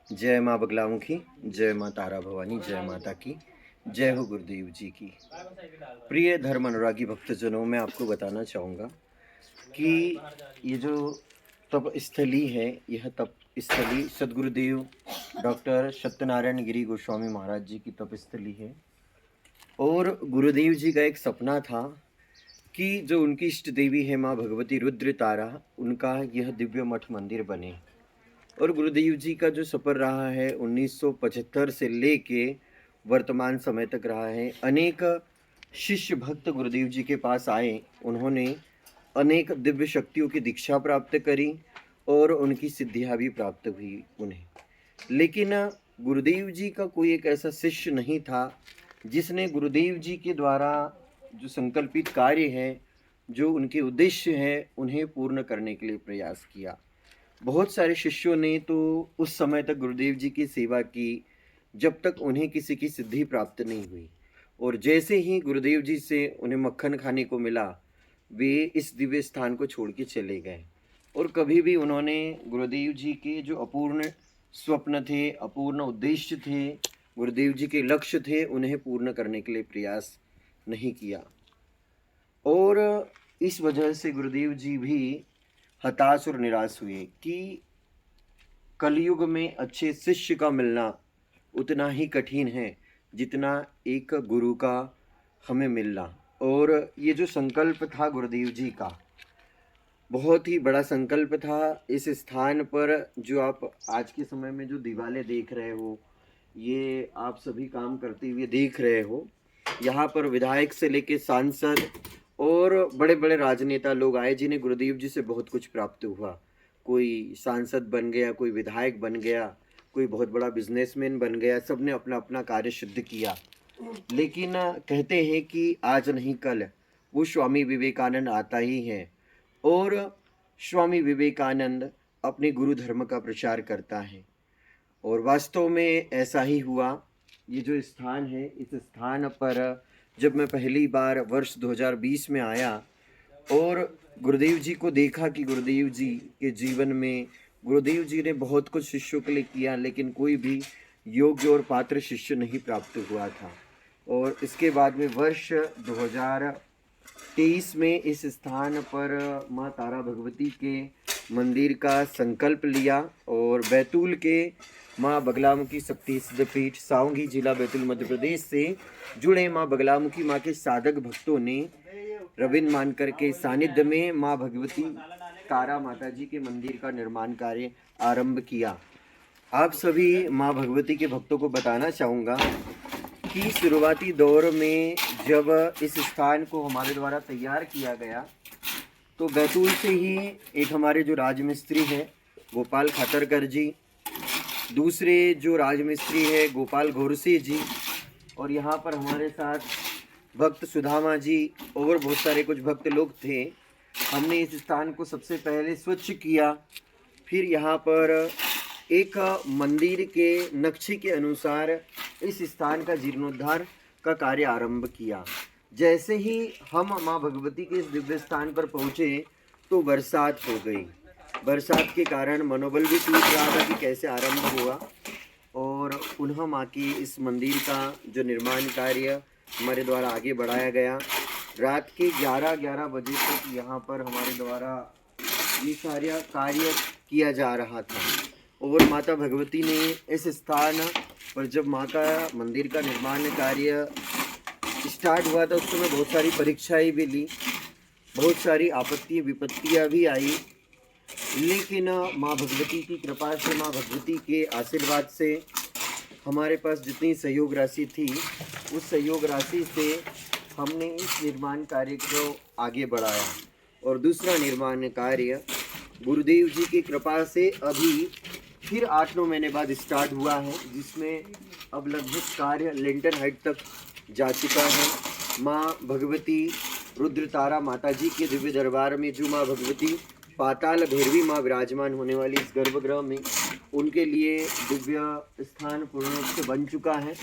जय माँ बगलामुखी, जय माँ तारा भवानी, जय माता की, जय हो गुरुदेव जी की। प्रिय धर्म अनुरागी भक्तजनों, मैं आपको बताना चाहूँगा कि ये जो तप स्थली है, यह तप स्थली सद्गुरुदेव डॉक्टर सत्यनारायण गिरी गोस्वामी महाराज जी की तप स्थली है। और गुरुदेव जी का एक सपना था कि जो उनकी इष्ट देवी है माँ भगवती रुद्र तारा, उनका यह दिव्य मठ मंदिर बने। और गुरुदेव जी का जो सफ़र रहा है 1975 से लेके वर्तमान समय तक रहा है। अनेक शिष्य भक्त गुरुदेव जी के पास आए, उन्होंने अनेक दिव्य शक्तियों की दीक्षा प्राप्त करी और उनकी सिद्धियां भी प्राप्त हुई उन्हें। लेकिन गुरुदेव जी का कोई एक ऐसा शिष्य नहीं था जिसने गुरुदेव जी के द्वारा जो संकल्पित कार्य है, जो उनके उद्देश्य हैं, उन्हें पूर्ण करने के लिए प्रयास किया। बहुत सारे शिष्यों ने तो उस समय तक गुरुदेव जी की सेवा की, जब तक उन्हें किसी की सिद्धि प्राप्त नहीं हुई। और जैसे ही गुरुदेव जी से उन्हें मक्खन खाने को मिला, वे इस दिव्य स्थान को छोड़ के चले गए। और कभी भी उन्होंने गुरुदेव जी के जो अपूर्ण स्वप्न थे, अपूर्ण उद्देश्य थे, गुरुदेव जी के लक्ष्य थे, उन्हें पूर्ण करने के लिए प्रयास नहीं किया। और इस वजह से गुरुदेव जी भी हताश और निराश हुए कि कलयुग में अच्छे शिष्य का मिलना उतना ही कठिन है जितना एक गुरु का हमें मिलना। और ये जो संकल्प था गुरुदेव जी का, बहुत ही बड़ा संकल्प था। इस स्थान पर जो आप आज के समय में जो दीवारें देख रहे हो, ये आप सभी काम करते हुए देख रहे हो। यहाँ पर विधायक से लेके सांसद और बड़े बड़े राजनेता लोग आए, जिन्हें गुरुदेव जी से बहुत कुछ प्राप्त हुआ। कोई सांसद बन गया, कोई विधायक बन गया, कोई बहुत बड़ा बिजनेसमैन बन गया। सबने अपना अपना कार्य सिद्ध किया। लेकिन कहते हैं कि आज नहीं कल वो स्वामी विवेकानंद आता ही है। और स्वामी विवेकानंद अपने गुरु धर्म का प्रचार करता है। और वास्तव में ऐसा ही हुआ। ये जो स्थान है, इस स्थान पर जब मैं पहली बार वर्ष 2020 में आया और गुरुदेव जी को देखा कि गुरुदेव जी के जीवन में गुरुदेव जी ने बहुत कुछ शिष्यों के लिए किया, लेकिन कोई भी योग्य और पात्र शिष्य नहीं प्राप्त हुआ था। और इसके बाद में वर्ष 2023 में इस स्थान पर माँ तारा भगवती के मंदिर का संकल्प लिया और बैतूल के माँ बगलामुखी शक्ति सिद्धपीठ सावंगी जिला बैतूल मध्य प्रदेश से जुड़े माँ बगलामुखी माँ के साधक भक्तों ने रविंद्र मानकर के सानिध्य में माँ भगवती तारा माता जी के मंदिर का निर्माण कार्य आरंभ किया। आप सभी माँ भगवती के भक्तों को बताना चाहूँगा कि शुरुआती दौर में जब इस स्थान को हमारे द्वारा तैयार किया गया, तो बैतूल से ही एक हमारे जो राजमिस्त्री हैं गोपाल खातरकर जी, दूसरे जो राजमिस्त्री है गोपाल घोरसे जी, और यहाँ पर हमारे साथ भक्त सुधामा जी और बहुत सारे कुछ भक्त लोग थे। हमने इस स्थान को सबसे पहले स्वच्छ किया। फिर यहाँ पर एक मंदिर के नक्शे के अनुसार इस स्थान का जीर्णोद्धार का कार्य आरंभ किया। जैसे ही हम माँ भगवती के इस दिव्य स्थान पर पहुँचे तो बरसात हो गई। बरसात के कारण मनोबल भी टूट रहा था कि कैसे आरंभ हुआ। और पुनः माँ की इस मंदिर का जो निर्माण कार्य हमारे द्वारा आगे बढ़ाया गया। रात के 11 बजे तक यहाँ पर हमारे द्वारा ये सारा कार्य किया जा रहा था। और माता भगवती ने इस स्थान पर जब माँ का मंदिर का निर्माण कार्य स्टार्ट हुआ था, उस समय बहुत सारी परीक्षाएं भी ली, बहुत सारी आपत्ति विपत्तियाँ भी आई। लेकिन माँ भगवती की कृपा से, माँ भगवती के आशीर्वाद से हमारे पास जितनी सहयोग राशि थी, उस सहयोग राशि से हमने इस निर्माण कार्य को आगे बढ़ाया। और दूसरा निर्माण कार्य गुरुदेव जी की कृपा से अभी फिर 8-9 महीने बाद स्टार्ट हुआ है, जिसमें अब लगभग कार्य लेंटर हाइट तक जा चुका है। माँ भगवती रुद्र तारा माता जी के दिव्य दरबार में जो माँ भगवती पाताल भैरवी माँ विराजमान होने वाली इस गर्भगृह में, उनके लिए दिव्य स्थान पूर्ण रूप से बन चुका है।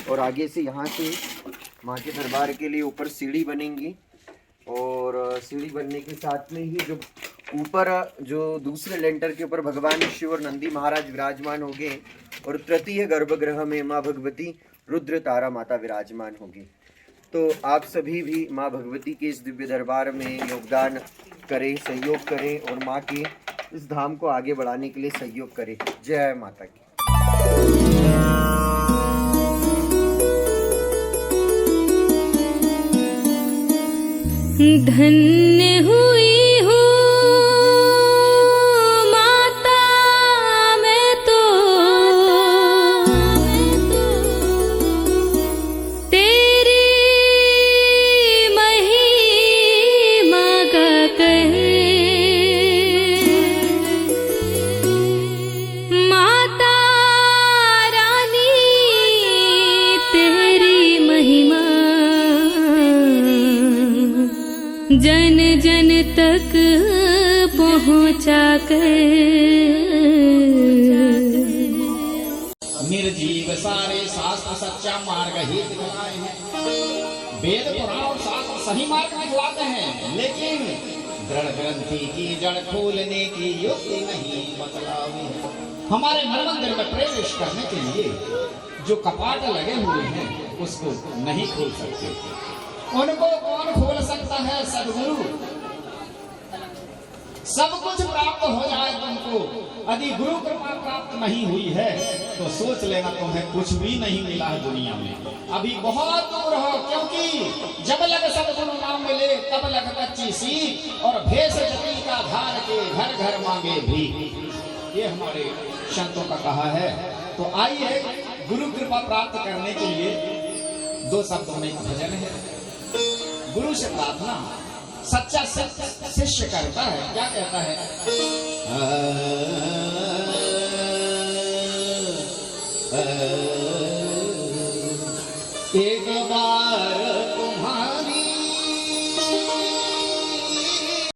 और आगे से यहाँ से माँ के दरबार के लिए ऊपर सीढ़ी बनेंगी। और सीढ़ी बनने के साथ में ही जो ऊपर जो दूसरे लेंटर के ऊपर भगवान शिव और नंदी महाराज विराजमान होंगे और तृतीय गर्भगृह में माँ भगवती रुद्र तारा माता विराजमान होगी। तो आप सभी भी माँ भगवती के इस दिव्य दरबार में योगदान करें, सहयोग करें और माँ के इस धाम को आगे बढ़ाने के लिए सहयोग करें। जय माता की। धन्य हुई हूँ माता मैं तो, तेरी महिमा का कहे माता रानी, तेरी महिमा जन जन तक पहुँचा कर। निर्जीव सारे शास्त्र सच्चा मार्ग ही दिखलाए हैं। वेद पुराण और शास्त्र सही मार्ग दिखलाते हैं, लेकिन दृढ़ ग्रंथि की जड़ खोलने की युक्ति नहीं बतलावी है। हमारे मन मंदिर में प्रवेश करने के लिए जो कपाट लगे हुए हैं उसको नहीं खोल सकते। उनको कौन खोल सकता है? सदगुरु। सब कुछ प्राप्त हो जाए तुमको, यदि गुरु कृपा प्राप्त नहीं हुई है तो सोच लेना तुम्हें कुछ भी नहीं मिला है दुनिया में। अभी बहुत दूर हो, क्योंकि जब लग सदगुरु नाम मिले तब लग कच्ची सीख और भेष जटी का धार के घर घर मांगे भी। ये हमारे संतों का कहा है। तो आइए गुरु कृपा प्राप्त करने के लिए दो शब्दों में एक भजन है। गुरु से प्रार्थना सच्चा शिष्य करता है। क्या कहता है? एक बार